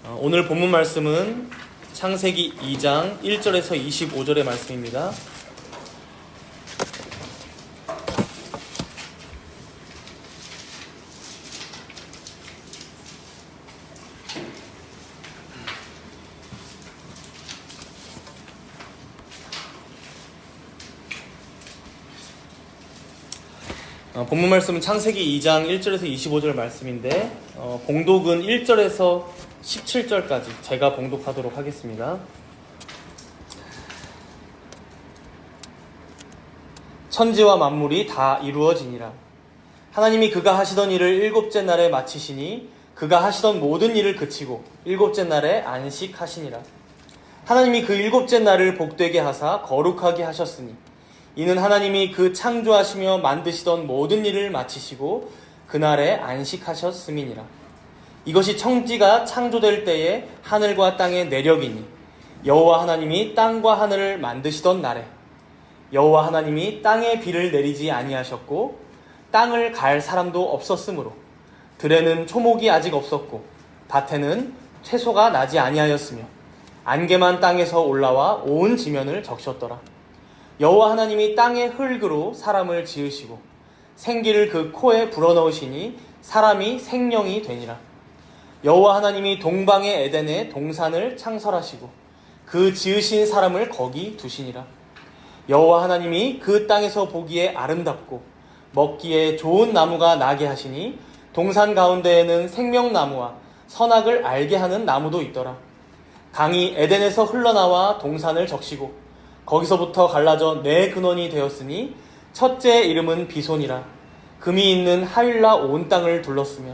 오늘 본문 말씀은 창세기 2장 1절에서 25절의 말씀입니다. 본문 말씀은 창세기 2장 1절에서 25절 말씀인데 봉독은 1절에서 17절까지 제가 봉독하도록 하겠습니다. 천지와 만물이 다 이루어지니라. 하나님이 그가 하시던 일을 일곱째 날에 마치시니 그가 하시던 모든 일을 그치고 일곱째 날에 안식하시니라. 하나님이 그 일곱째 날을 복되게 하사 거룩하게 하셨으니 이는 하나님이 그 창조하시며 만드시던 모든 일을 마치시고 그날에 안식하셨음이니라. 이것이 천지가 창조될 때에 하늘과 땅의 내력이니 여호와 하나님이 땅과 하늘을 만드시던 날에 여호와 하나님이 땅에 비를 내리지 아니하셨고 땅을 갈 사람도 없었으므로 들에는 초목이 아직 없었고 밭에는 채소가 나지 아니하였으며 안개만 땅에서 올라와 온 지면을 적셨더라. 여호와 하나님이 땅의 흙으로 사람을 지으시고 생기를 그 코에 불어넣으시니 사람이 생명이 되니라. 여호와 하나님이 동방의 에덴에 동산을 창설하시고 그 지으신 사람을 거기 두시니라. 여호와 하나님이 그 땅에서 보기에 아름답고 먹기에 좋은 나무가 나게 하시니 동산 가운데에는 생명나무와 선악을 알게 하는 나무도 있더라. 강이 에덴에서 흘러나와 동산을 적시고 거기서부터 갈라져 네 근원이 되었으니 첫째의 이름은 비손이라. 금이 있는 하윌라 온 땅을 둘렀으며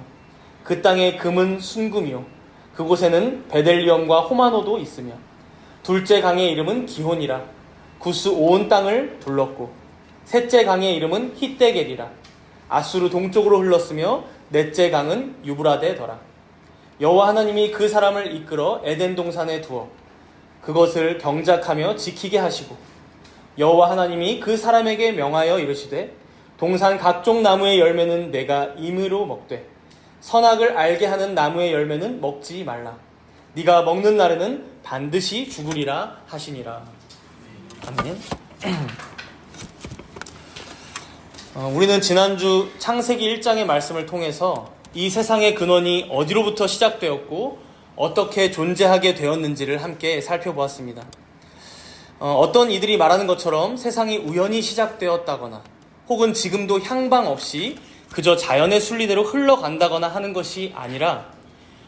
그 땅의 금은 순금이요 그곳에는 베델리엄과 호마노도 있으며 둘째 강의 이름은 기혼이라. 구스 온 땅을 둘렀고 셋째 강의 이름은 히데겔이라. 아수르 동쪽으로 흘렀으며 넷째 강은 유브라데더라. 여호와 하나님이 그 사람을 이끌어 에덴 동산에 두어 그것을 경작하며 지키게 하시고 여호와 하나님이 그 사람에게 명하여 이르시되 동산 각종 나무의 열매는 내가 임의로 먹되 선악을 알게 하는 나무의 열매는 먹지 말라. 네가 먹는 날에는 반드시 죽으리라 하시니라. 아멘. 우리는 지난주 창세기 1장의 말씀을 통해서 이 세상의 근원이 어디로부터 시작되었고 어떻게 존재하게 되었는지를 함께 살펴보았습니다. 어떤 이들이 말하는 것처럼 세상이 우연히 시작되었다거나 혹은 지금도 향방 없이 그저 자연의 순리대로 흘러간다거나 하는 것이 아니라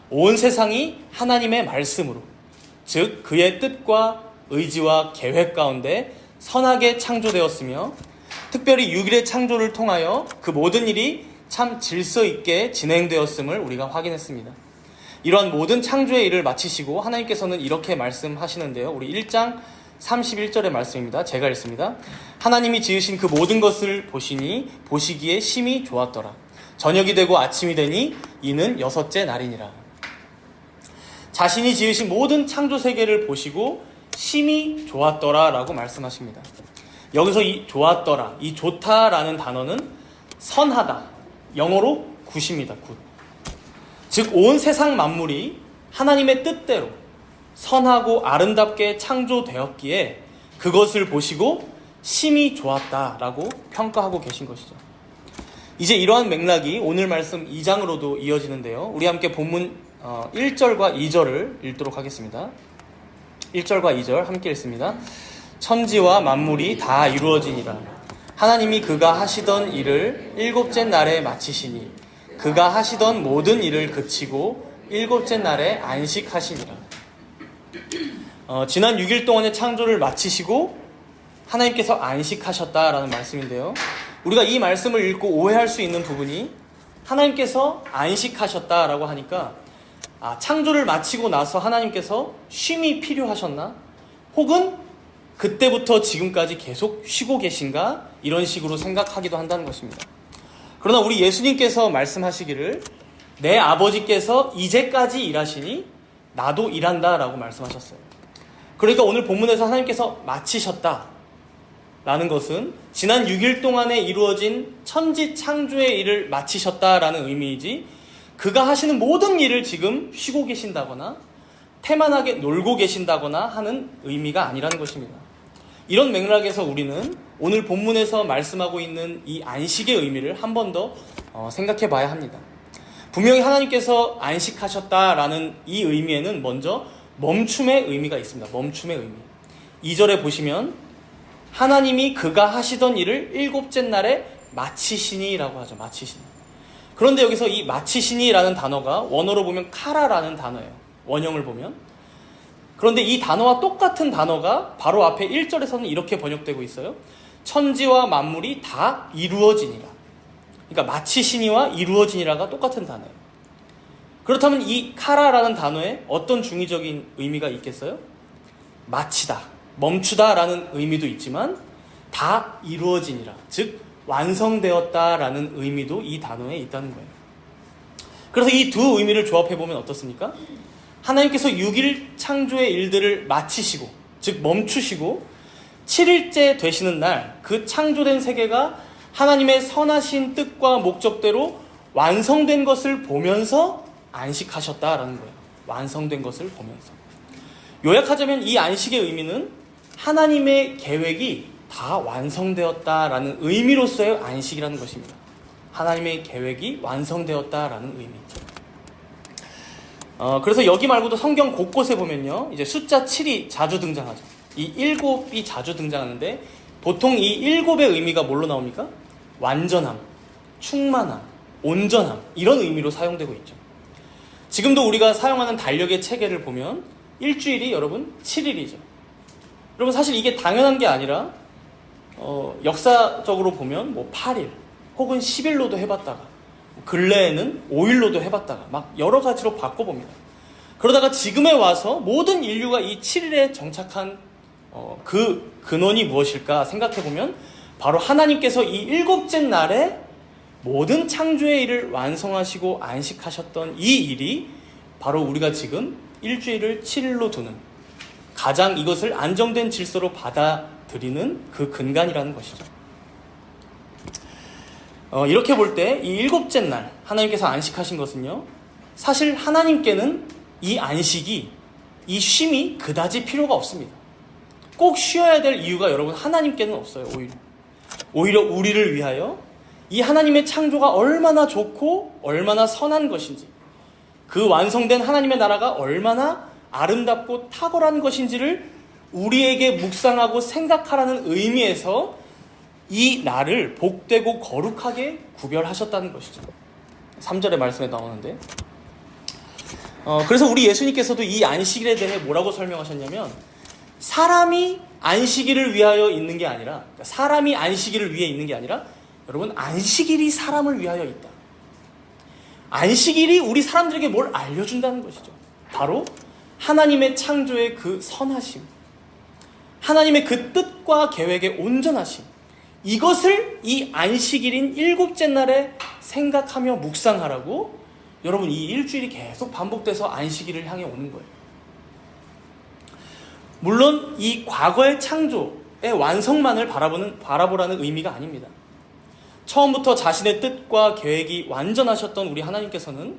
온 세상이 하나님의 말씀으로, 즉 그의 뜻과 의지와 계획 가운데 선하게 창조되었으며 특별히 6일의 창조를 통하여 그 모든 일이 참 질서 있게 진행되었음을 우리가 확인했습니다. 이러한 모든 창조의 일을 마치시고 하나님께서는 이렇게 말씀하시는데요. 우리 1장 31절의 말씀입니다. 제가 읽습니다. 하나님이 지으신 그 모든 것을 보시니 보시기에 심히 좋았더라. 저녁이 되고 아침이 되니 이는 여섯째 날이니라. 자신이 지으신 모든 창조 세계를 보시고 심히 좋았더라 라고 말씀하십니다. 여기서 이 좋았더라, 이 좋다라는 단어는 선하다, 영어로 굿입니다. 굿. 즉 온 세상 만물이 하나님의 뜻대로 선하고 아름답게 창조되었기에 그것을 보시고 심히 좋았다라고 평가하고 계신 것이죠. 이제 이러한 맥락이 오늘 말씀 2장으로도 이어지는데요. 우리 함께 본문 1절과 2절을 읽도록 하겠습니다. 1절과 2절 함께 읽습니다. 천지와 만물이 다 이루어지니라. 하나님이 그가 하시던 일을 일곱째 날에 마치시니 그가 하시던 모든 일을 그치고 일곱째 날에 안식하시니라. 지난 6일 동안의 창조를 마치시고 하나님께서 안식하셨다라는 말씀인데요. 우리가 이 말씀을 읽고 오해할 수 있는 부분이 하나님께서 안식하셨다라고 하니까 창조를 마치고 나서 하나님께서 쉼이 필요하셨나? 혹은 그때부터 지금까지 계속 쉬고 계신가? 이런 식으로 생각하기도 한다는 것입니다. 그러나 우리 예수님께서 말씀하시기를 내 아버지께서 이제까지 일하시니 나도 일한다 라고 말씀하셨어요. 그러니까 오늘 본문에서 하나님께서 마치셨다 라는 것은 지난 6일 동안에 이루어진 천지 창조의 일을 마치셨다라는 의미이지 그가 하시는 모든 일을 지금 쉬고 계신다거나 태만하게 놀고 계신다거나 하는 의미가 아니라는 것입니다. 이런 맥락에서 우리는 오늘 본문에서 말씀하고 있는 이 안식의 의미를 한 번 더 생각해 봐야 합니다. 분명히 하나님께서 안식하셨다라는 이 의미에는 먼저 멈춤의 의미가 있습니다. 멈춤의 의미. 2절에 보시면 하나님이 그가 하시던 일을 일곱째 날에 마치시니라고 하죠. 마치시니. 그런데 여기서 이 마치시니라는 단어가 원어로 보면 카라라는 단어예요. 원형을 보면. 그런데 이 단어와 똑같은 단어가 바로 앞에 1절에서는 이렇게 번역되고 있어요. 천지와 만물이 다 이루어지니라. 그러니까 마치시니와 이루어지니라가 똑같은 단어예요. 그렇다면 이 카라라는 단어에 어떤 중의적인 의미가 있겠어요? 마치다, 멈추다라는 의미도 있지만 다 이루어지니라, 즉 완성되었다라는 의미도 이 단어에 있다는 거예요. 그래서 이 두 의미를 조합해보면 어떻습니까? 하나님께서 6일 창조의 일들을 마치시고, 즉 멈추시고 7일째 되시는 날 그 창조된 세계가 하나님의 선하신 뜻과 목적대로 완성된 것을 보면서 안식하셨다라는 거예요. 완성된 것을 보면서. 요약하자면 이 안식의 의미는 하나님의 계획이 다 완성되었다라는 의미로서의 안식이라는 것입니다. 하나님의 계획이 완성되었다라는 의미. 그래서 여기 말고도 성경 곳곳에 보면요, 이제 숫자 7이 자주 등장하죠. 이 7이 자주 등장하는데 보통 이 7의 의미가 뭘로 나옵니까? 완전함, 충만함, 온전함, 이런 의미로 사용되고 있죠. 지금도 우리가 사용하는 달력의 체계를 보면 일주일이 여러분 7일이죠. 여러분 사실 이게 당연한 게 아니라 역사적으로 보면 뭐 8일 혹은 10일로도 해봤다가 근래에는 5일로도 해봤다가 막 여러 가지로 바꿔봅니다. 그러다가 지금에 와서 모든 인류가 이 7일에 정착한 그 근원이 무엇일까 생각해보면 바로 하나님께서 이 일곱째 날에 모든 창조의 일을 완성하시고 안식하셨던 이 일이 바로 우리가 지금 일주일을 7일로 두는, 가장 이것을 안정된 질서로 받아들이는 그 근간이라는 것이죠. 이렇게 볼 때 이 일곱째 날 하나님께서 안식하신 것은요, 사실 하나님께는 이 안식이, 이 쉼이 그다지 필요가 없습니다. 꼭 쉬어야 될 이유가 여러분 하나님께는 없어요. 오히려 우리를 위하여 이 하나님의 창조가 얼마나 좋고 얼마나 선한 것인지, 그 완성된 하나님의 나라가 얼마나 아름답고 탁월한 것인지를 우리에게 묵상하고 생각하라는 의미에서 이 날을 복되고 거룩하게 구별하셨다는 것이죠. 3절의 말씀에 나오는데, 그래서 우리 예수님께서도 이 안식일에 대해 뭐라고 설명하셨냐면, 사람이 안식일을 위하여 있는 게 아니라, 사람이 안식일을 위해 있는 게 아니라, 여러분 안식일이 사람을 위하여 있다. 안식일이 우리 사람들에게 뭘 알려준다는 것이죠. 바로 하나님의 창조의 그 선하심, 하나님의 그 뜻과 계획의 온전하심, 이것을 이 안식일인 일곱째 날에 생각하며 묵상하라고 여러분 이 일주일이 계속 반복돼서 안식일을 향해 오는 거예요. 물론 이 과거의 창조의 완성만을 바라보라는 의미가 아닙니다. 처음부터 자신의 뜻과 계획이 완전하셨던 우리 하나님께서는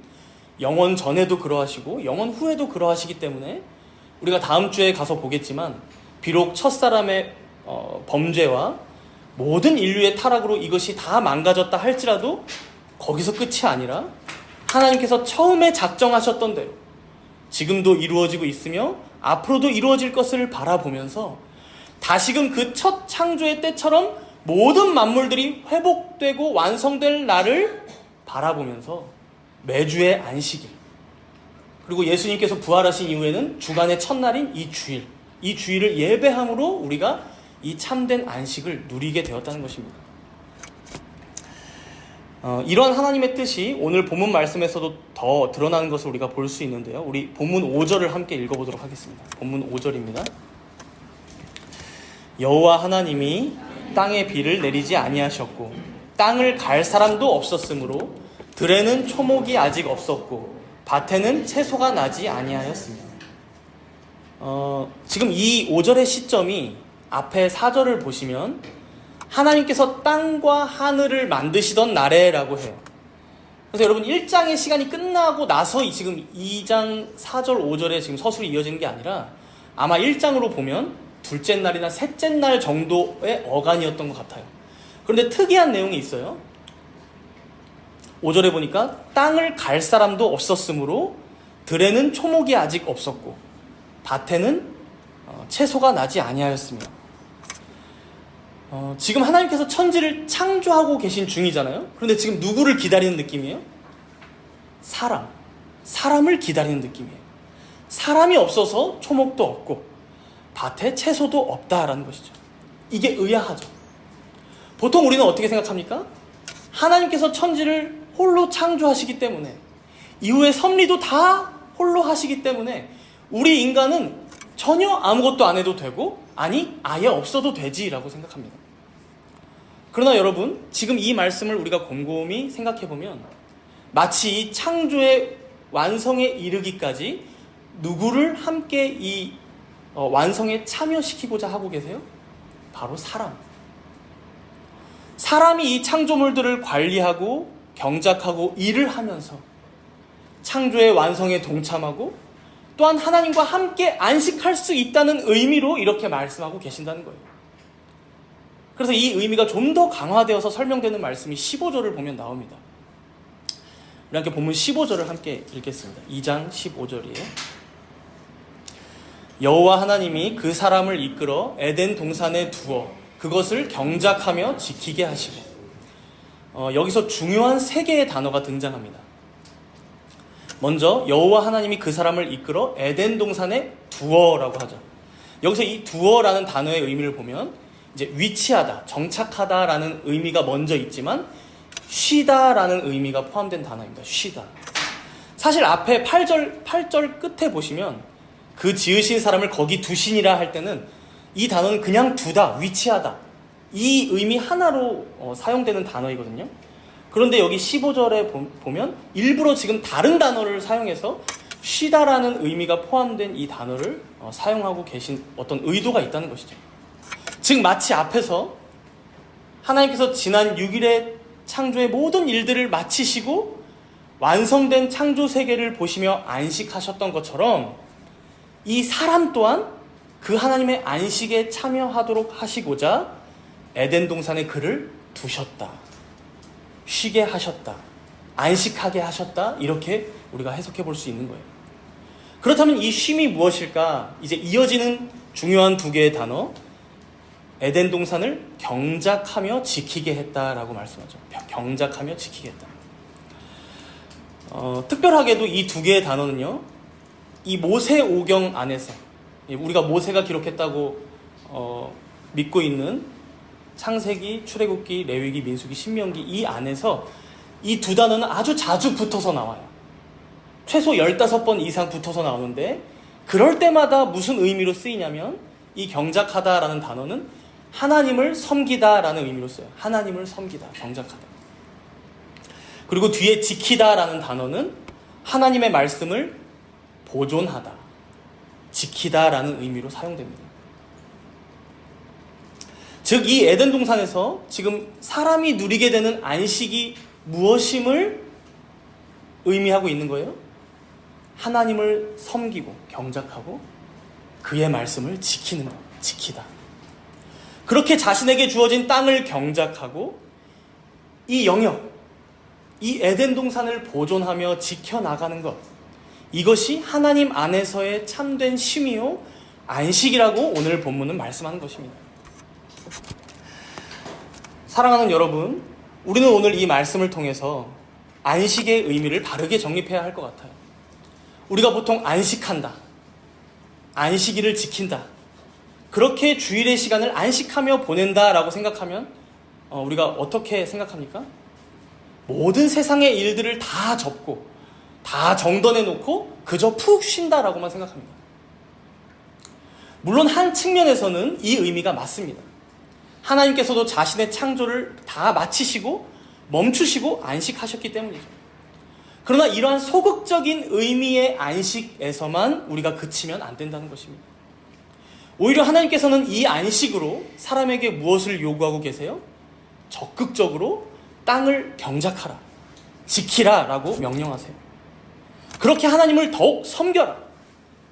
영원 전에도 그러하시고 영원 후에도 그러하시기 때문에 우리가 다음 주에 가서 보겠지만, 비록 첫사람의 범죄와 모든 인류의 타락으로 이것이 다 망가졌다 할지라도 거기서 끝이 아니라 하나님께서 처음에 작정하셨던 대로 지금도 이루어지고 있으며 앞으로도 이루어질 것을 바라보면서 다시금 그 첫 창조의 때처럼 모든 만물들이 회복되고 완성될 날을 바라보면서 매주의 안식일, 그리고 예수님께서 부활하신 이후에는 주간의 첫날인 이 주일을 예배함으로 우리가 이 참된 안식을 누리게 되었다는 것입니다. 이런 하나님의 뜻이 오늘 본문 말씀에서도 더 드러나는 것을 우리가 볼 수 있는데요. 우리 본문 5절을 함께 읽어보도록 하겠습니다. 본문 5절입니다. 여호와 하나님이 땅에 비를 내리지 아니하셨고 땅을 갈 사람도 없었으므로 들에는 초목이 아직 없었고 밭에는 채소가 나지 아니하였습니다. 지금 이 5절의 시점이 앞에 4절을 보시면 하나님께서 땅과 하늘을 만드시던 날에라고 해요. 그래서 여러분 1장의 시간이 끝나고 나서 지금 2장 4절 5절에 지금 서술이 이어지는 게 아니라 아마 1장으로 보면 둘째 날이나 셋째 날 정도의 어간이었던 것 같아요. 그런데 특이한 내용이 있어요. 5절에 보니까 땅을 갈 사람도 없었으므로 들에는 초목이 아직 없었고 밭에는 채소가 나지 아니하였으며. 지금 하나님께서 천지를 창조하고 계신 중이잖아요. 그런데 지금 누구를 기다리는 느낌이에요? 사람을 기다리는 느낌이에요. 사람이 없어서 초목도 없고 밭에 채소도 없다라는 것이죠. 이게 의아하죠. 보통 우리는 어떻게 생각합니까? 하나님께서 천지를 홀로 창조하시기 때문에 이후에 섭리도 다 홀로 하시기 때문에 우리 인간은 전혀 아무것도 안 해도 되고 아니 아예 없어도 되지라고 생각합니다. 그러나 여러분 지금 이 말씀을 우리가 곰곰이 생각해보면 마치 이 창조의 완성에 이르기까지 누구를 함께 이 완성에 참여시키고자 하고 계세요? 바로 사람이 이 창조물들을 관리하고 경작하고 일을 하면서 창조의 완성에 동참하고 또한 하나님과 함께 안식할 수 있다는 의미로 이렇게 말씀하고 계신다는 거예요. 그래서 이 의미가 좀 더 강화되어서 설명되는 말씀이 15절을 보면 나옵니다. 우리 함께 본문 15절을 함께 읽겠습니다. 2장 15절이에요. 여호와 하나님이 그 사람을 이끌어 에덴 동산에 두어 그것을 경작하며 지키게 하시고. 여기서 중요한 세 개의 단어가 등장합니다. 먼저 여호와 하나님이 그 사람을 이끌어 에덴 동산에 두어라고 하죠. 여기서 이 두어라는 단어의 의미를 보면 이제 위치하다, 정착하다라는 의미가 먼저 있지만 쉬다라는 의미가 포함된 단어입니다. 쉬다. 사실 앞에 8절 끝에 보시면 그 지으신 사람을 거기 두시니라 할 때는 이 단어는 그냥 두다, 위치하다 이 의미 하나로 사용되는 단어이거든요. 그런데 여기 15절에 보면 일부러 지금 다른 단어를 사용해서 쉬다라는 의미가 포함된 이 단어를 사용하고 계신 어떤 의도가 있다는 것이죠. 즉 마치 앞에서 하나님께서 지난 6일의 창조의 모든 일들을 마치시고 완성된 창조 세계를 보시며 안식하셨던 것처럼 이 사람 또한 그 하나님의 안식에 참여하도록 하시고자 에덴 동산에 그를 두셨다. 쉬게 하셨다. 안식하게 하셨다. 이렇게 우리가 해석해 볼 수 있는 거예요. 그렇다면 이 쉼이 무엇일까? 이제 이어지는 중요한 두 개의 단어 에덴 동산을 경작하며 지키게 했다라고 말씀하죠. 경작하며 지키게 했다. 특별하게도 이 두 개의 단어는요. 이 모세오경 안에서 우리가 모세가 기록했다고 믿고 있는 창세기, 출애굽기, 레위기, 민수기, 신명기 이 안에서 이 두 단어는 아주 자주 붙어서 나와요. 최소 15번 이상 붙어서 나오는데 그럴 때마다 무슨 의미로 쓰이냐면 이 경작하다라는 단어는 하나님을 섬기다라는 의미로 써요. 하나님을 섬기다, 경작하다. 그리고 뒤에 지키다라는 단어는 하나님의 말씀을 보존하다, 지키다라는 의미로 사용됩니다. 즉 이 에덴 동산에서 지금 사람이 누리게 되는 안식이 무엇임을 의미하고 있는 거예요? 하나님을 섬기고 경작하고 그의 말씀을 지키는 것, 지키다. 그렇게 자신에게 주어진 땅을 경작하고 이 영역, 이 에덴 동산을 보존하며 지켜나가는 것, 이것이 하나님 안에서의 참된 쉼이요 안식이라고 오늘 본문은 말씀하는 것입니다. 사랑하는 여러분, 우리는 오늘 이 말씀을 통해서 안식의 의미를 바르게 정립해야 할 것 같아요. 우리가 보통 안식한다, 안식일을 지킨다, 그렇게 주일의 시간을 안식하며 보낸다라고 생각하면 우리가 어떻게 생각합니까? 모든 세상의 일들을 다 접고 다 정돈해 놓고 그저 푹 쉰다라고만 생각합니다. 물론 한 측면에서는 이 의미가 맞습니다. 하나님께서도 자신의 창조를 다 마치시고 멈추시고 안식하셨기 때문이죠. 그러나 이러한 소극적인 의미의 안식에서만 우리가 그치면 안 된다는 것입니다. 오히려 하나님께서는 이 안식으로 사람에게 무엇을 요구하고 계세요? 적극적으로 땅을 경작하라, 지키라 라고 명령하세요. 그렇게 하나님을 더욱 섬겨라.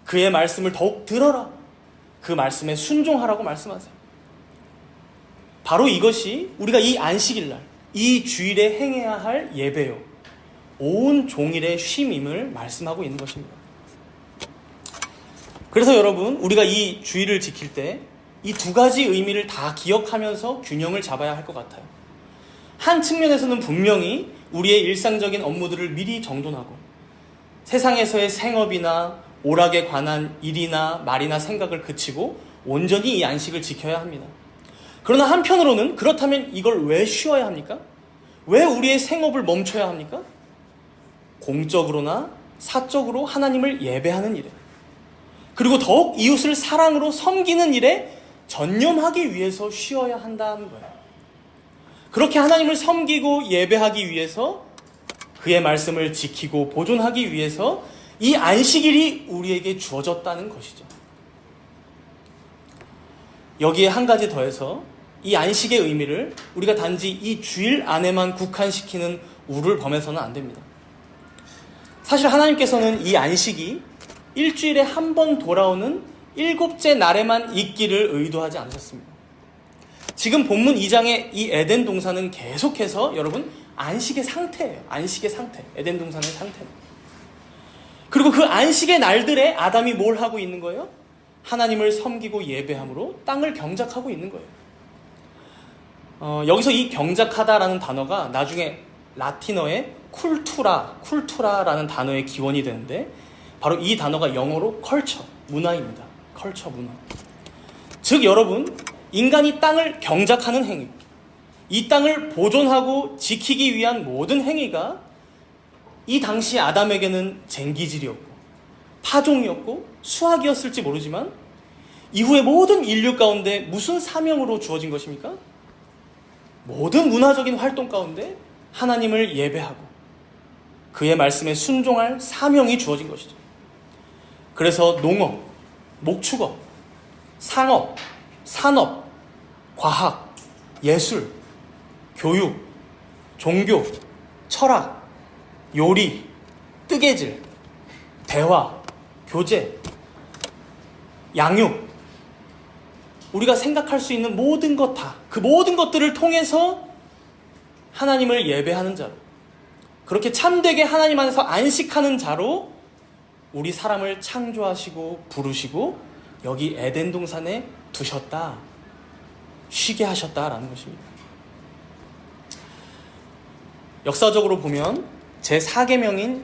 그의 말씀을 더욱 들어라. 그 말씀에 순종하라고 말씀하세요. 바로 이것이 우리가 이 안식일날, 이 주일에 행해야 할 예배요, 온 종일의 쉼임을 말씀하고 있는 것입니다. 그래서 여러분, 우리가 이 주일을 지킬 때 이 두 가지 의미를 다 기억하면서 균형을 잡아야 할 것 같아요. 한 측면에서는 분명히 우리의 일상적인 업무들을 미리 정돈하고 세상에서의 생업이나 오락에 관한 일이나 말이나 생각을 그치고 온전히 이 안식을 지켜야 합니다. 그러나 한편으로는 그렇다면 이걸 왜 쉬어야 합니까? 왜 우리의 생업을 멈춰야 합니까? 공적으로나 사적으로 하나님을 예배하는 일에, 그리고 더욱 이웃을 사랑으로 섬기는 일에 전념하기 위해서 쉬어야 한다는 거예요. 그렇게 하나님을 섬기고 예배하기 위해서, 그의 말씀을 지키고 보존하기 위해서 이 안식일이 우리에게 주어졌다는 것이죠. 여기에 한 가지 더해서 이 안식의 의미를 우리가 단지 이 주일 안에만 국한시키는 우를 범해서는 안 됩니다. 사실 하나님께서는 이 안식이 일주일에 한 번 돌아오는 일곱째 날에만 있기를 의도하지 않으셨습니다. 지금 본문 2장의 이 에덴 동산은 계속해서 여러분 안식의 상태예요. 안식의 상태. 에덴 동산의 상태. 그리고 그 안식의 날들에 아담이 뭘 하고 있는 거예요? 하나님을 섬기고 예배함으로 땅을 경작하고 있는 거예요. 여기서 이 경작하다라는 단어가 나중에 라틴어의 쿨투라라는 단어의 기원이 되는데, 바로 이 단어가 영어로 컬처, 문화입니다. 컬처, 문화. 즉 여러분, 인간이 땅을 경작하는 행위, 이 땅을 보존하고 지키기 위한 모든 행위가 이 당시 아담에게는 쟁기질이었고 파종이었고 수학이었을지 모르지만 이후의 모든 인류 가운데 무슨 사명으로 주어진 것입니까? 모든 문화적인 활동 가운데 하나님을 예배하고 그의 말씀에 순종할 사명이 주어진 것이죠. 그래서 농업, 목축업, 상업, 산업, 과학, 예술, 교육, 종교, 철학, 요리, 뜨개질, 대화, 교제, 양육, 우리가 생각할 수 있는 모든 것 다, 그 모든 것들을 통해서 하나님을 예배하는 자로, 그렇게 참되게 하나님 안에서 안식하는 자로 우리 사람을 창조하시고 부르시고 여기 에덴 동산에 두셨다, 쉬게 하셨다라는 것입니다. 역사적으로 보면 제4계명인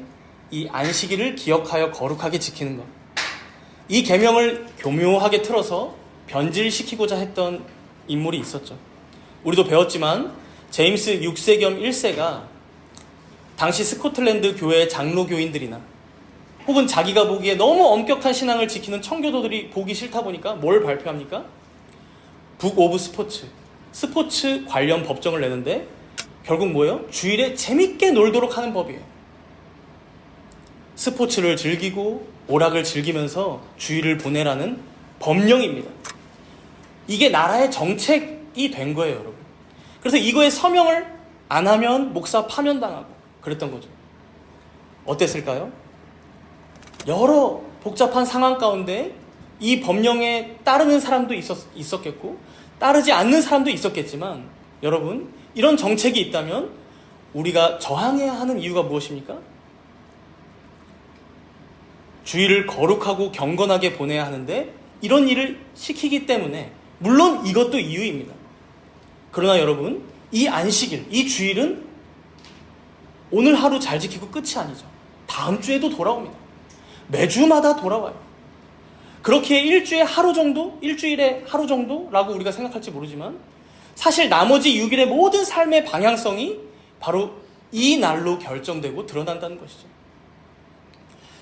이 안식일을 기억하여 거룩하게 지키는 것, 이 계명을 교묘하게 틀어서 변질시키고자 했던 인물이 있었죠. 우리도 배웠지만 제임스 6세 겸 1세가 당시 스코틀랜드 교회 장로교인들이나 혹은 자기가 보기에 너무 엄격한 신앙을 지키는 청교도들이 보기 싫다 보니까 뭘 발표합니까? 북 오브 스포츠 관련 법정을 내는데 결국 뭐예요? 주일에 재밌게 놀도록 하는 법이에요. 스포츠를 즐기고 오락을 즐기면서 주일을 보내라는 법령입니다. 이게 나라의 정책이 된 거예요, 여러분. 그래서 이거에 서명을 안 하면 목사 파면당하고 그랬던 거죠. 어땠을까요? 여러 복잡한 상황 가운데 이 법령에 따르는 사람도 있었겠고 따르지 않는 사람도 있었겠지만, 여러분, 이런 정책이 있다면 우리가 저항해야 하는 이유가 무엇입니까? 주일을 거룩하고 경건하게 보내야 하는데 이런 일을 시키기 때문에, 물론 이것도 이유입니다. 그러나 여러분, 이 안식일, 이 주일은 오늘 하루 잘 지키고 끝이 아니죠. 다음 주에도 돌아옵니다. 매주마다 돌아와요. 그렇게 일주일에 하루 정도라고 우리가 생각할지 모르지만 사실 나머지 6일의 모든 삶의 방향성이 바로 이 날로 결정되고 드러난다는 것이죠.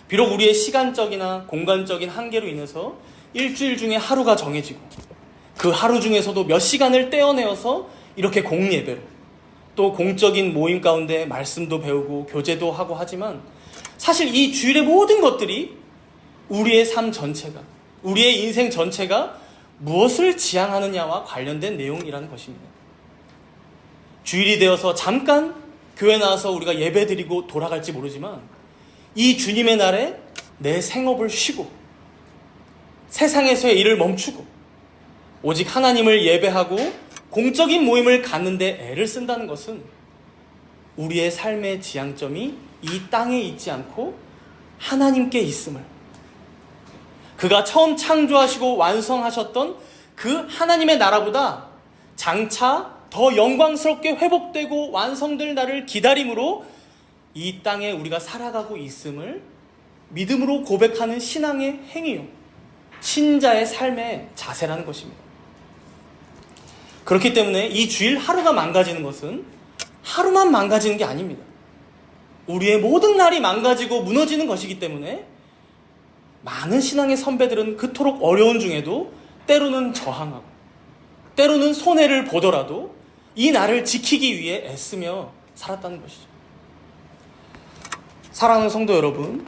비록 우리의 시간적이나 공간적인 한계로 인해서 일주일 중에 하루가 정해지고 그 하루 중에서도 몇 시간을 떼어내어서 이렇게 공예배로 또 공적인 모임 가운데 말씀도 배우고 교제도 하고 하지만, 사실 이 주일의 모든 것들이 우리의 삶 전체가, 우리의 인생 전체가 무엇을 지향하느냐와 관련된 내용이라는 것입니다. 주일이 되어서 잠깐 교회 나와서 우리가 예배 드리고 돌아갈지 모르지만 이 주님의 날에 내 생업을 쉬고 세상에서의 일을 멈추고 오직 하나님을 예배하고 공적인 모임을 갖는데 애를 쓴다는 것은 우리의 삶의 지향점이 이 땅에 있지 않고 하나님께 있음을, 그가 처음 창조하시고 완성하셨던 그 하나님의 나라보다 장차 더 영광스럽게 회복되고 완성될 날을 기다림으로 이 땅에 우리가 살아가고 있음을 믿음으로 고백하는 신앙의 행위요, 신자의 삶의 자세라는 것입니다. 그렇기 때문에 이 주일 하루가 망가지는 것은 하루만 망가지는 게 아닙니다. 우리의 모든 날이 망가지고 무너지는 것이기 때문에 많은 신앙의 선배들은 그토록 어려운 중에도 때로는 저항하고 때로는 손해를 보더라도 이 날을 지키기 위해 애쓰며 살았다는 것이죠. 사랑하는 성도 여러분,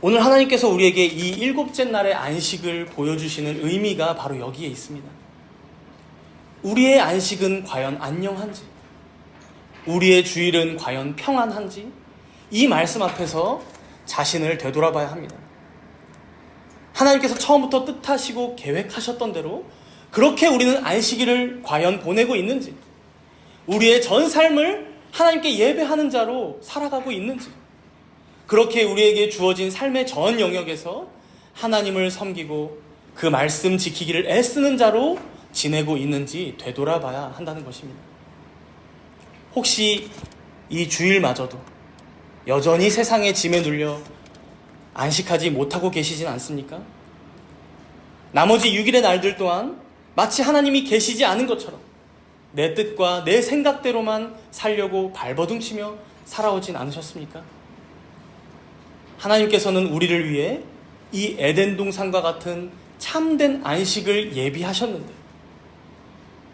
오늘 하나님께서 우리에게 이 일곱째 날의 안식을 보여주시는 의미가 바로 여기에 있습니다. 우리의 안식은 과연 안녕한지, 우리의 주일은 과연 평안한지, 이 말씀 앞에서 자신을 되돌아봐야 합니다. 하나님께서 처음부터 뜻하시고 계획하셨던 대로 그렇게 우리는 안식일을 과연 보내고 있는지, 우리의 전 삶을 하나님께 예배하는 자로 살아가고 있는지, 그렇게 우리에게 주어진 삶의 전 영역에서 하나님을 섬기고 그 말씀 지키기를 애쓰는 자로 지내고 있는지 되돌아봐야 한다는 것입니다. 혹시 이 주일마저도 여전히 세상의 짐에 눌려 안식하지 못하고 계시진 않습니까? 나머지 6일의 날들 또한 마치 하나님이 계시지 않은 것처럼 내 뜻과 내 생각대로만 살려고 발버둥치며 살아오진 않으셨습니까? 하나님께서는 우리를 위해 이 에덴 동산과 같은 참된 안식을 예비하셨는데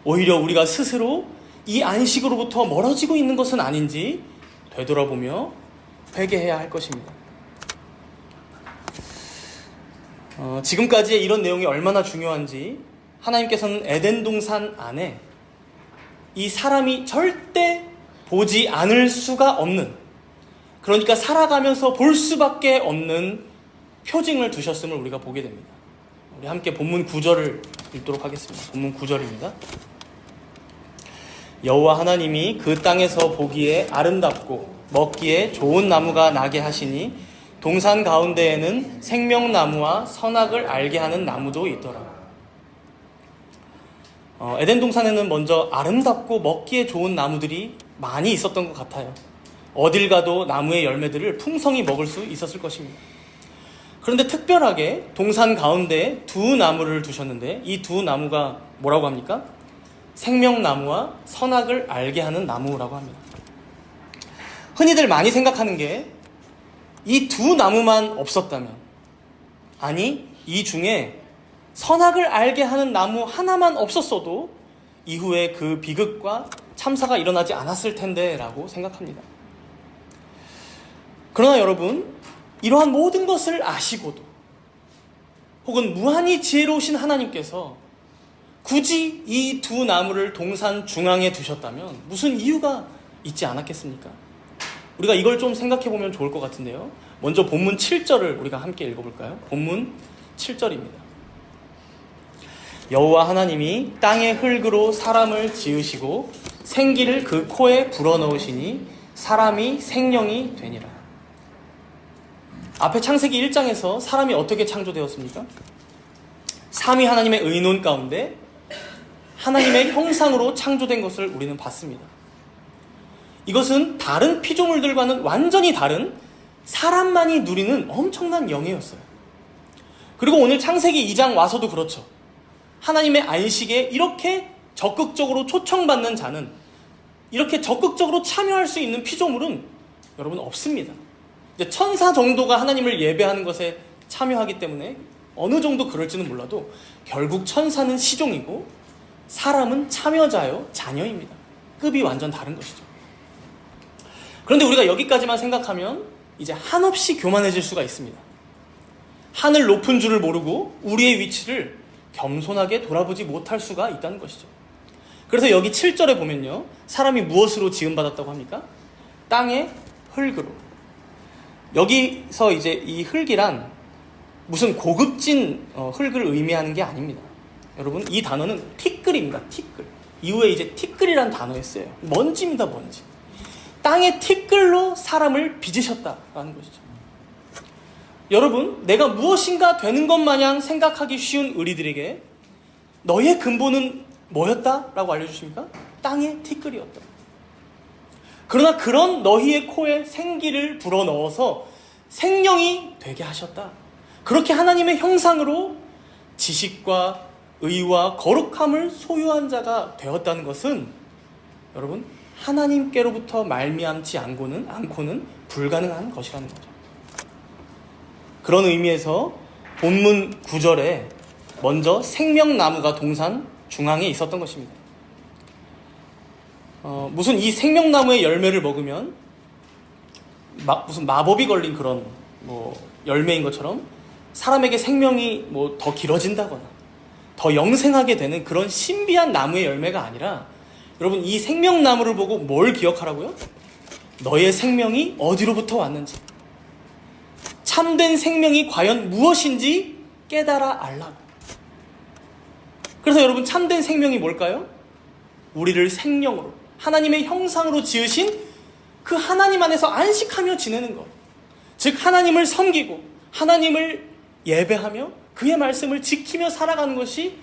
오히려 우리가 스스로 이 안식으로부터 멀어지고 있는 것은 아닌지 되돌아보며 회개해야 할 것입니다. 지금까지의 이런 내용이 얼마나 중요한지 하나님께서는 에덴 동산 안에 이 사람이 절대 보지 않을 수가 없는, 그러니까 살아가면서 볼 수밖에 없는 표징을 두셨음을 우리가 보게 됩니다. 우리 함께 본문 9절을 읽도록 하겠습니다. 본문 9절입니다. 여호와 하나님이 그 땅에서 보기에 아름답고 먹기에 좋은 나무가 나게 하시니 동산 가운데에는 생명나무와 선악을 알게 하는 나무도 있더라. 에덴 동산에는 먼저 아름답고 먹기에 좋은 나무들이 많이 있었던 것 같아요. 어딜 가도 나무의 열매들을 풍성히 먹을 수 있었을 것입니다. 그런데 특별하게 동산 가운데에 두 나무를 두셨는데 이 두 나무가 뭐라고 합니까? 생명나무와 선악을 알게 하는 나무라고 합니다. 흔히들 많이 생각하는 게 이 두 나무만 없었다면, 아니 이 중에 선악을 알게 하는 나무 하나만 없었어도 이후에 그 비극과 참사가 일어나지 않았을 텐데 라고 생각합니다. 그러나 여러분, 이러한 모든 것을 아시고도 혹은 무한히 지혜로우신 하나님께서 굳이 이 두 나무를 동산 중앙에 두셨다면 무슨 이유가 있지 않았겠습니까? 우리가 이걸 좀 생각해 보면 좋을 것 같은데요. 먼저 본문 7절을 우리가 함께 읽어볼까요? 본문 7절입니다. 여호와 하나님이 땅의 흙으로 사람을 지으시고 생기를 그 코에 불어넣으시니 사람이 생령이 되니라. 앞에 창세기 1장에서 사람이 어떻게 창조되었습니까? 삼위 하나님의 의논 가운데 하나님의 형상으로 창조된 것을 우리는 봤습니다. 이것은 다른 피조물들과는 완전히 다른 사람만이 누리는 엄청난 영예였어요. 그리고 오늘 창세기 2장 와서도 그렇죠. 하나님의 안식에 이렇게 적극적으로 초청받는 자는, 이렇게 적극적으로 참여할 수 있는 피조물은 여러분 없습니다. 이제 천사 정도가 하나님을 예배하는 것에 참여하기 때문에 어느 정도 그럴지는 몰라도 결국 천사는 시종이고 사람은 참여자요, 자녀입니다. 급이 완전 다른 것이죠. 그런데 우리가 여기까지만 생각하면 이제 한없이 교만해질 수가 있습니다. 하늘 높은 줄을 모르고 우리의 위치를 겸손하게 돌아보지 못할 수가 있다는 것이죠. 그래서 여기 7절에 보면요, 사람이 무엇으로 지음받았다고 합니까? 땅의 흙으로. 여기서 이제 이 흙이란 무슨 고급진 흙을 의미하는 게 아닙니다. 여러분, 이 단어는 티끌입니다. 티끌. 이후에 이제 티끌이란 단어에 쓰여요. 먼지입니다. 먼지. 땅의 티끌로 사람을 빚으셨다라는 것이죠. 여러분, 내가 무엇인가 되는 것 마냥 생각하기 쉬운 우리들에게 너의 근본은 뭐였다? 라고 알려주십니까? 땅의 티끌이었다. 그러나 그런 너희의 코에 생기를 불어넣어서 생명이 되게 하셨다. 그렇게 하나님의 형상으로 지식과 의와 거룩함을 소유한 자가 되었다는 것은 여러분, 하나님께로부터 말미암지 않고는 불가능한 것이라는 거죠. 그런 의미에서 본문 9절에 먼저 생명나무가 동산 중앙에 있었던 것입니다. 무슨 이 생명나무의 열매를 먹으면 무슨 마법이 걸린 그런 열매인 것처럼 사람에게 생명이 더 길어진다거나 더 영생하게 되는 그런 신비한 나무의 열매가 아니라, 여러분, 이 생명나무를 보고 뭘 기억하라고요? 너의 생명이 어디로부터 왔는지, 참된 생명이 과연 무엇인지 깨달아 알라고. 그래서 여러분, 참된 생명이 뭘까요? 우리를 생명으로, 하나님의 형상으로 지으신 그 하나님 안에서 안식하며 지내는 것. 즉, 하나님을 섬기고 하나님을 예배하며 그의 말씀을 지키며 살아가는 것이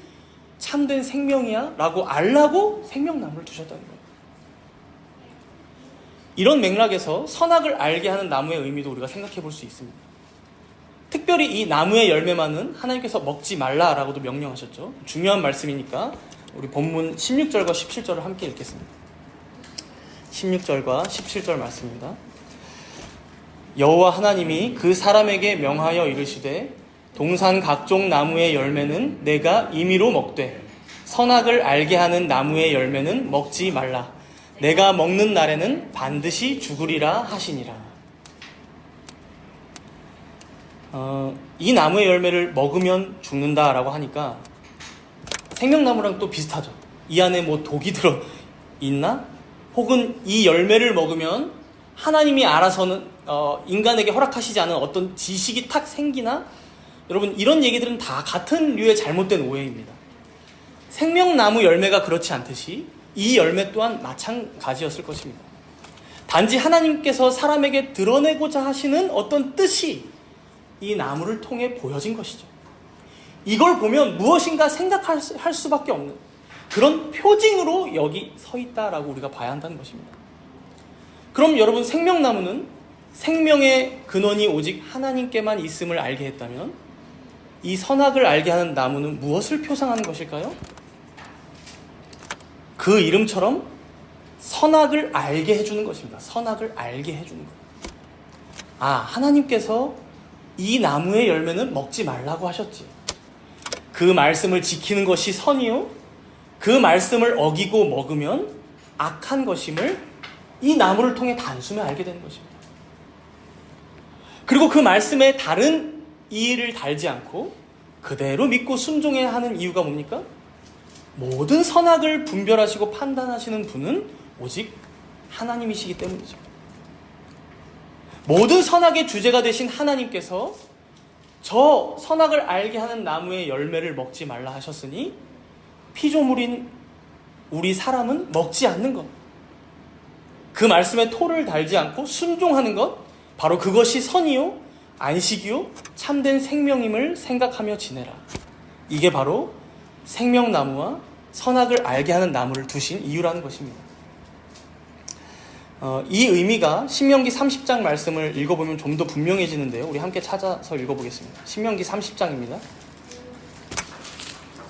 참된 생명이야 라고 알라고 생명나무를 두셨다는 거예요. 이런 맥락에서 선악을 알게 하는 나무의 의미도 우리가 생각해 볼 수 있습니다. 특별히 이 나무의 열매만은 하나님께서 먹지 말라라고도 명령하셨죠. 중요한 말씀이니까 우리 본문 16절과 17절을 함께 읽겠습니다. 16절과 17절 말씀입니다. 여호와 하나님이 그 사람에게 명하여 이르시되 동산 각종 나무의 열매는 내가 임의로 먹되 선악을 알게 하는 나무의 열매는 먹지 말라. 내가 먹는 날에는 반드시 죽으리라 하시니라. 이 나무의 열매를 먹으면 죽는다라고 하니까 생명나무랑 또 비슷하죠. 이 안에 독이 들어 있나? 혹은 이 열매를 먹으면 하나님이 알아서는 인간에게 허락하시지 않은 어떤 지식이 탁 생기나? 여러분, 이런 얘기들은 다 같은 류의 잘못된 오해입니다. 생명나무 열매가 그렇지 않듯이 이 열매 또한 마찬가지였을 것입니다. 단지 하나님께서 사람에게 드러내고자 하시는 어떤 뜻이 이 나무를 통해 보여진 것이죠. 이걸 보면 무엇인가 생각할 수밖에 없는 그런 표징으로 여기 서 있다라고 우리가 봐야 한다는 것입니다. 그럼 여러분, 생명나무는 생명의 근원이 오직 하나님께만 있음을 알게 했다면 이 선악을 알게 하는 나무는 무엇을 표상하는 것일까요? 그 이름처럼 선악을 알게 해주는 것입니다. 선악을 알게 해주는 것. 하나님께서 이 나무의 열매는 먹지 말라고 하셨지. 그 말씀을 지키는 것이 선이요, 그 말씀을 어기고 먹으면 악한 것임을 이 나무를 통해 단숨에 알게 되는 것입니다. 그리고 그 말씀에 다른 이의를 달지 않고 그대로 믿고 순종해야 하는 이유가 뭡니까? 모든 선악을 분별하시고 판단하시는 분은 오직 하나님이시기 때문이죠. 모든 선악의 주제가 되신 하나님께서 저 선악을 알게 하는 나무의 열매를 먹지 말라 하셨으니 피조물인 우리 사람은 먹지 않는 것, 그 말씀에 토를 달지 않고 순종하는 것, 바로 그것이 선이요 안식이요 참된 생명임을 생각하며 지내라. 이게 바로 생명나무와 선악을 알게 하는 나무를 두신 이유라는 것입니다. 이 의미가 신명기 30장 말씀을 읽어보면 좀 더 분명해지는데요. 우리 함께 찾아서 읽어보겠습니다. 신명기 30장입니다.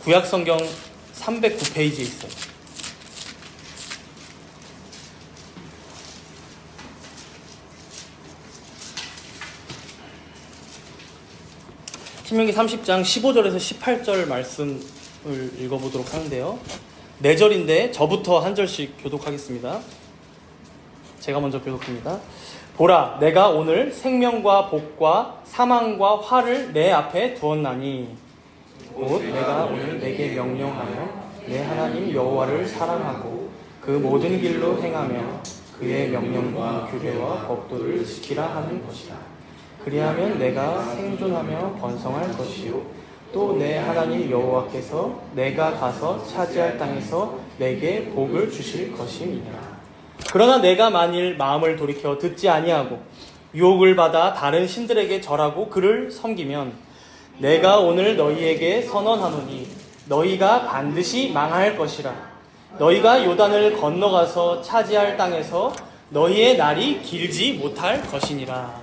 구약성경 309페이지에 있어요. 신명기 30장 15절에서 18절 말씀을 읽어보도록 하는데요. 4절인데 저부터 한 절씩 교독하겠습니다. 제가 먼저 교독합니다. 보라, 내가 오늘 생명과 복과 사망과 화를 내 앞에 두었나니 곧 내가 오늘 내게 명령하여 내 하나님 여호와를 사랑하고 그 모든 길로 행하며 그의 명령과 규례와 법도를 지키라 하는 것이라. 그리하면 내가 생존하며 번성할 것이요 또 내 하나님 여호와께서 내가 가서 차지할 땅에서 내게 복을 주실 것임이니라. 그러나 내가 만일 마음을 돌이켜 듣지 아니하고 유혹을 받아 다른 신들에게 절하고 그를 섬기면 내가 오늘 너희에게 선언하노니 너희가 반드시 망할 것이라. 너희가 요단을 건너가서 차지할 땅에서 너희의 날이 길지 못할 것이니라.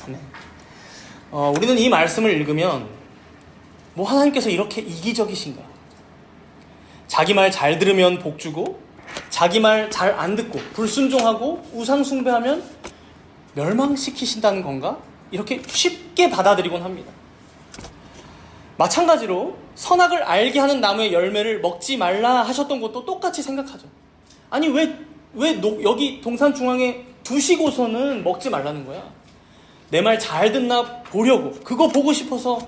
네. 우리는 이 말씀을 읽으면 하나님께서 이렇게 이기적이신가? 자기 말 잘 들으면 복 주고 자기 말 잘 안 듣고 불순종하고 우상 숭배하면 멸망시키신다는 건가? 이렇게 쉽게 받아들이곤 합니다. 마찬가지로 선악을 알게 하는 나무의 열매를 먹지 말라 하셨던 것도 똑같이 생각하죠. 아니 왜 여기 동산 중앙에 두시고서는 먹지 말라는 거야? 내 말 잘 듣나 보려고, 그거 보고 싶어서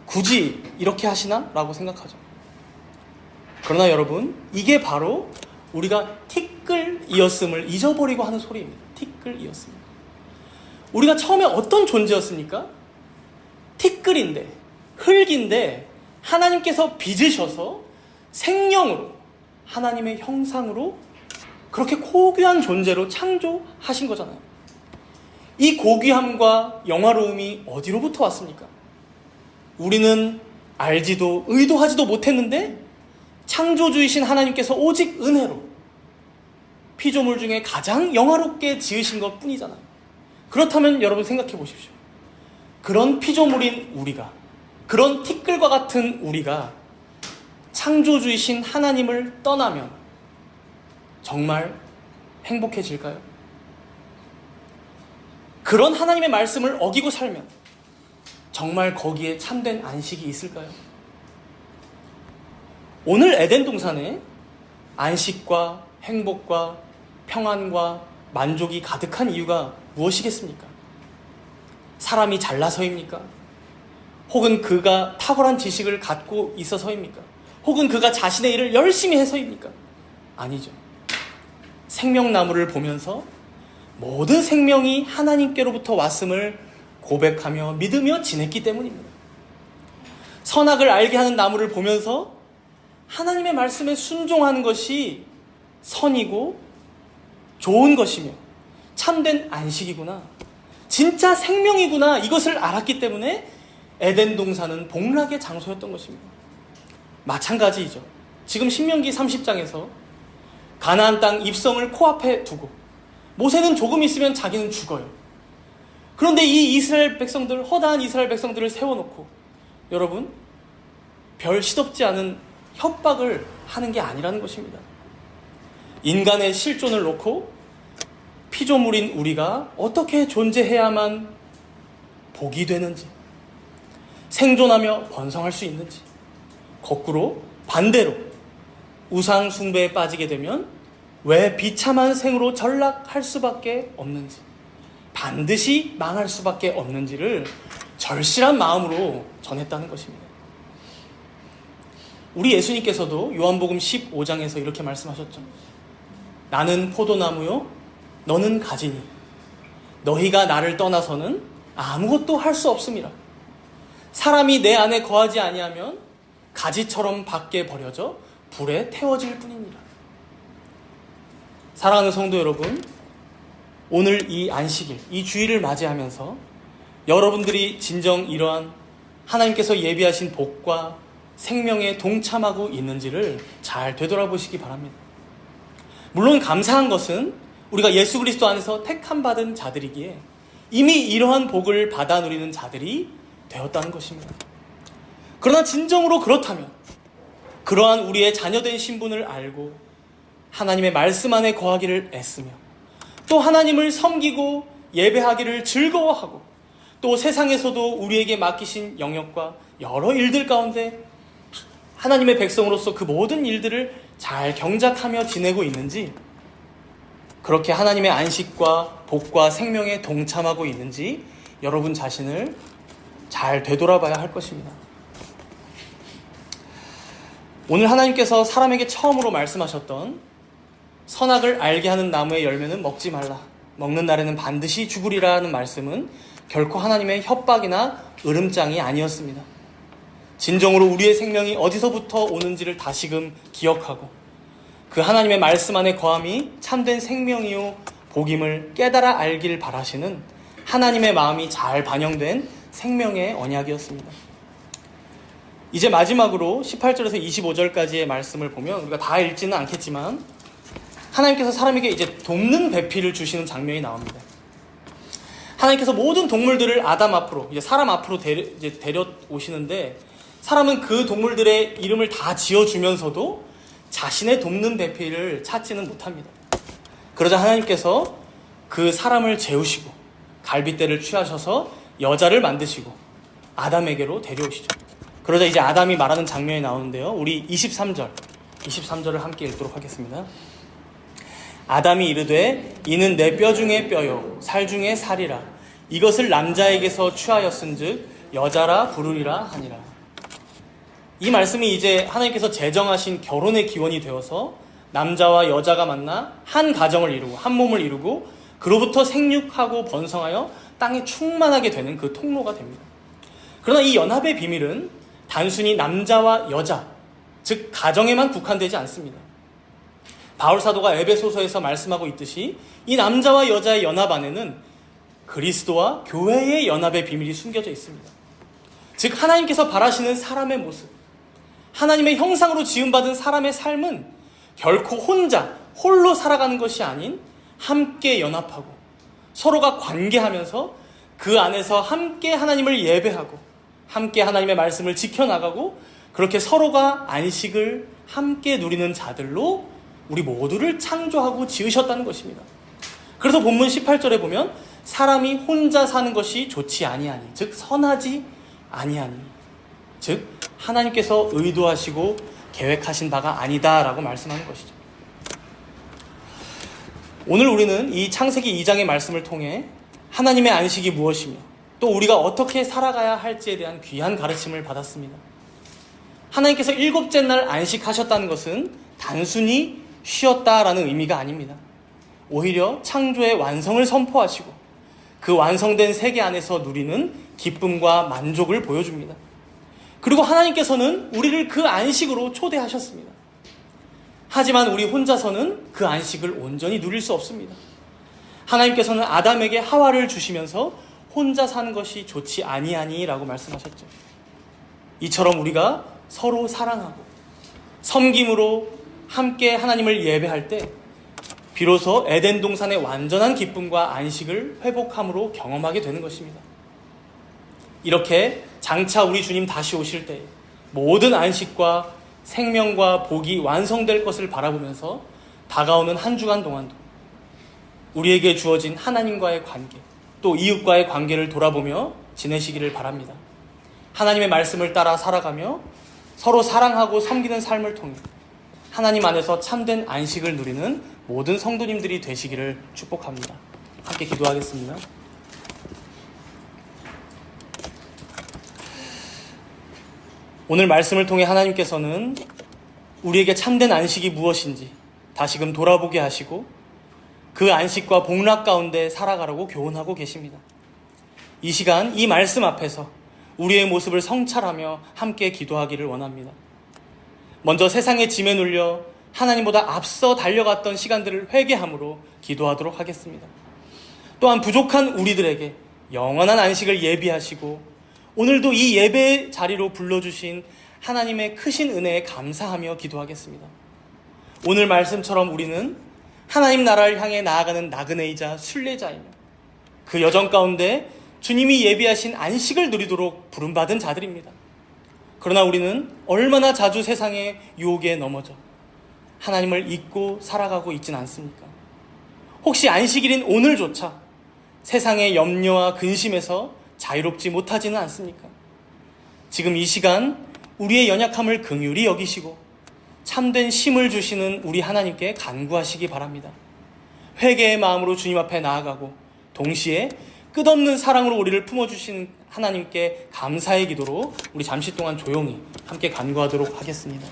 굳이 이렇게 하시나? 라고 생각하죠. 그러나 여러분, 이게 바로 우리가 티끌이었음을 잊어버리고 하는 소리입니다. 티끌이었습니다. 우리가 처음에 어떤 존재였습니까? 티끌인데, 흙인데 하나님께서 빚으셔서 생명으로, 하나님의 형상으로 그렇게 고귀한 존재로 창조하신 거잖아요. 이 고귀함과 영화로움이 어디로부터 왔습니까? 우리는 알지도 의도하지도 못했는데 창조주이신 하나님께서 오직 은혜로 피조물 중에 가장 영화롭게 지으신 것 뿐이잖아요. 그렇다면 여러분 생각해 보십시오. 그런 피조물인 우리가, 그런 티끌과 같은 우리가 창조주이신 하나님을 떠나면 정말 행복해질까요? 그런 하나님의 말씀을 어기고 살면 정말 거기에 참된 안식이 있을까요? 오늘 에덴 동산에 안식과 행복과 평안과 만족이 가득한 이유가 무엇이겠습니까? 사람이 잘나서입니까? 혹은 그가 탁월한 지식을 갖고 있어서입니까? 혹은 그가 자신의 일을 열심히 해서입니까? 아니죠. 생명나무를 보면서 모든 생명이 하나님께로부터 왔음을 고백하며 믿으며 지냈기 때문입니다. 선악을 알게 하는 나무를 보면서 하나님의 말씀에 순종하는 것이 선이고 좋은 것이며 참된 안식이구나, 진짜 생명이구나, 이것을 알았기 때문에 에덴 동산은 복락의 장소였던 것입니다. 마찬가지이죠. 지금 신명기 30장에서 가나안 땅 입성을 코앞에 두고 모세는 조금 있으면 자기는 죽어요. 그런데 이 이스라엘 백성들, 허다한 이스라엘 백성들을 세워놓고 여러분, 별 시덥지 않은 협박을 하는 게 아니라는 것입니다. 인간의 실존을 놓고 피조물인 우리가 어떻게 존재해야만 복이 되는지, 생존하며 번성할 수 있는지, 거꾸로 반대로 우상 숭배에 빠지게 되면 왜 비참한 생으로 전락할 수밖에 없는지, 반드시 망할 수밖에 없는지를 절실한 마음으로 전했다는 것입니다. 우리 예수님께서도 요한복음 15장에서 이렇게 말씀하셨죠. 나는 포도나무요 너는 가지니 너희가 나를 떠나서는 아무것도 할 수 없음이라. 사람이 내 안에 거하지 아니하면 가지처럼 밖에 버려져 불에 태워질 뿐이니라. 사랑하는 성도 여러분, 오늘 이 안식일, 이 주일을 맞이하면서 여러분들이 진정 이러한 하나님께서 예비하신 복과 생명에 동참하고 있는지를 잘 되돌아보시기 바랍니다. 물론 감사한 것은 우리가 예수 그리스도 안에서 택함 받은 자들이기에 이미 이러한 복을 받아 누리는 자들이 되었다는 것입니다. 그러나 진정으로 그렇다면 그러한 우리의 자녀된 신분을 알고 하나님의 말씀 안에 거하기를 애쓰며 또 하나님을 섬기고 예배하기를 즐거워하고 또 세상에서도 우리에게 맡기신 영역과 여러 일들 가운데 하나님의 백성으로서 그 모든 일들을 잘 경작하며 지내고 있는지, 그렇게 하나님의 안식과 복과 생명에 동참하고 있는지 여러분 자신을 잘 되돌아봐야 할 것입니다. 오늘 하나님께서 사람에게 처음으로 말씀하셨던 선악을 알게 하는 나무의 열매는 먹지 말라, 먹는 날에는 반드시 죽으리라는 말씀은 결코 하나님의 협박이나 으름장이 아니었습니다. 진정으로 우리의 생명이 어디서부터 오는지를 다시금 기억하고 그 하나님의 말씀 안에 거함이 참된 생명이요 복임을 깨달아 알길 바라시는 하나님의 마음이 잘 반영된 생명의 언약이었습니다. 이제 마지막으로 18절에서 25절까지의 말씀을 보면 우리가 다 읽지는 않겠지만 하나님께서 사람에게 이제 돕는 배필을 주시는 장면이 나옵니다. 하나님께서 모든 동물들을 아담 앞으로, 이제 사람 앞으로 데려오시는데 사람은 그 동물들의 이름을 다 지어주면서도 자신의 돕는 배필을 찾지는 못합니다. 그러자 하나님께서 그 사람을 재우시고 갈빗대를 취하셔서 여자를 만드시고 아담에게로 데려오시죠. 그러자 이제 아담이 말하는 장면이 나오는데요. 우리 23절을 함께 읽도록 하겠습니다. 아담이 이르되 이는 내 뼈 중에 뼈요 살 중에 살이라 이것을 남자에게서 취하였은즉 여자라 부르리라 하니라. 이 말씀이 이제 하나님께서 제정하신 결혼의 기원이 되어서 남자와 여자가 만나 한 가정을 이루고 한 몸을 이루고 그로부터 생육하고 번성하여 땅에 충만하게 되는 그 통로가 됩니다. 그러나 이 연합의 비밀은 단순히 남자와 여자, 즉 가정에만 국한되지 않습니다. 바울 사도가 에베소서에서 말씀하고 있듯이 이 남자와 여자의 연합 안에는 그리스도와 교회의 연합의 비밀이 숨겨져 있습니다. 즉 하나님께서 바라시는 사람의 모습, 하나님의 형상으로 지음받은 사람의 삶은 결코 홀로 살아가는 것이 아닌 함께 연합하고 서로가 관계하면서 그 안에서 함께 하나님을 예배하고 함께 하나님의 말씀을 지켜나가고 그렇게 서로가 안식을 함께 누리는 자들로 우리 모두를 창조하고 지으셨다는 것입니다. 그래서 본문 18절에 보면 사람이 혼자 사는 것이 좋지 아니하니 즉 선하지 아니하니 즉 하나님께서 의도하시고 계획하신 바가 아니다라고 말씀하는 것이죠. 오늘 우리는 이 창세기 2장의 말씀을 통해 하나님의 안식이 무엇이며 또 우리가 어떻게 살아가야 할지에 대한 귀한 가르침을 받았습니다. 하나님께서 일곱째 날 안식하셨다는 것은 단순히 쉬었다라는 의미가 아닙니다. 오히려 창조의 완성을 선포하시고 그 완성된 세계 안에서 누리는 기쁨과 만족을 보여줍니다. 그리고 하나님께서는 우리를 그 안식으로 초대하셨습니다. 하지만 우리 혼자서는 그 안식을 온전히 누릴 수 없습니다. 하나님께서는 아담에게 하와를 주시면서 혼자 사는 것이 좋지 아니하니라고 말씀하셨죠. 이처럼 우리가 서로 사랑하고 섬김으로 함께 하나님을 예배할 때 비로소 에덴 동산의 완전한 기쁨과 안식을 회복함으로 경험하게 되는 것입니다. 이렇게 장차 우리 주님 다시 오실 때 모든 안식과 생명과 복이 완성될 것을 바라보면서 다가오는 한 주간 동안도 우리에게 주어진 하나님과의 관계 또 이웃과의 관계를 돌아보며 지내시기를 바랍니다. 하나님의 말씀을 따라 살아가며 서로 사랑하고 섬기는 삶을 통해 하나님 안에서 참된 안식을 누리는 모든 성도님들이 되시기를 축복합니다. 함께 기도하겠습니다. 오늘 말씀을 통해 하나님께서는 우리에게 참된 안식이 무엇인지 다시금 돌아보게 하시고 그 안식과 복락 가운데 살아가라고 교훈하고 계십니다. 이 시간 이 말씀 앞에서 우리의 모습을 성찰하며 함께 기도하기를 원합니다. 먼저 세상의 짐에 눌려 하나님보다 앞서 달려갔던 시간들을 회개함으로 기도하도록 하겠습니다. 또한 부족한 우리들에게 영원한 안식을 예비하시고 오늘도 이 예배 자리로 불러주신 하나님의 크신 은혜에 감사하며 기도하겠습니다. 오늘 말씀처럼 우리는 하나님 나라를 향해 나아가는 나그네이자 순례자이며 그 여정 가운데 주님이 예비하신 안식을 누리도록 부름받은 자들입니다. 그러나 우리는 얼마나 자주 세상의 유혹에 넘어져 하나님을 잊고 살아가고 있진 않습니까? 혹시 안식일인 오늘조차 세상의 염려와 근심에서 자유롭지 못하지는 않습니까? 지금 이 시간 우리의 연약함을 긍휼히 여기시고 참된 쉼을 주시는 우리 하나님께 간구하시기 바랍니다. 회개의 마음으로 주님 앞에 나아가고 동시에 끝없는 사랑으로 우리를 품어주신 하나님께 감사의 기도로 우리 잠시 동안 조용히 함께 간구하도록 하겠습니다.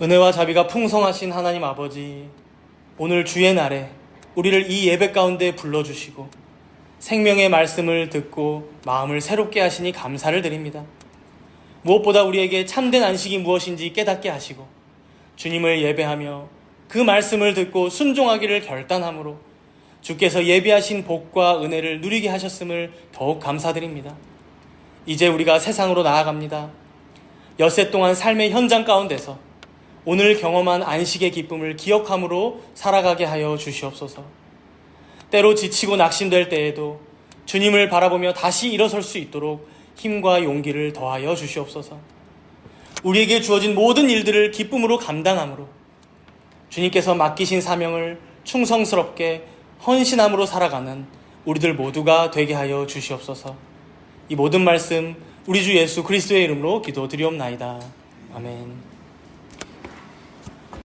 은혜와 자비가 풍성하신 하나님 아버지, 오늘 주의 날에 우리를 이 예배 가운데 불러주시고 생명의 말씀을 듣고 마음을 새롭게 하시니 감사를 드립니다. 무엇보다 우리에게 참된 안식이 무엇인지 깨닫게 하시고 주님을 예배하며 그 말씀을 듣고 순종하기를 결단함으로 주께서 예비하신 복과 은혜를 누리게 하셨음을 더욱 감사드립니다. 이제 우리가 세상으로 나아갑니다. 엿새 동안 삶의 현장 가운데서 오늘 경험한 안식의 기쁨을 기억함으로 살아가게 하여 주시옵소서. 때로 지치고 낙심될 때에도 주님을 바라보며 다시 일어설 수 있도록 힘과 용기를 더하여 주시옵소서. 우리에게 주어진 모든 일들을 기쁨으로 감당함으로 주님께서 맡기신 사명을 충성스럽게 헌신함으로 살아가는 우리들 모두가 되게 하여 주시옵소서. 이 모든 말씀 우리 주 예수 그리스도의 이름으로 기도드리옵나이다. 아멘.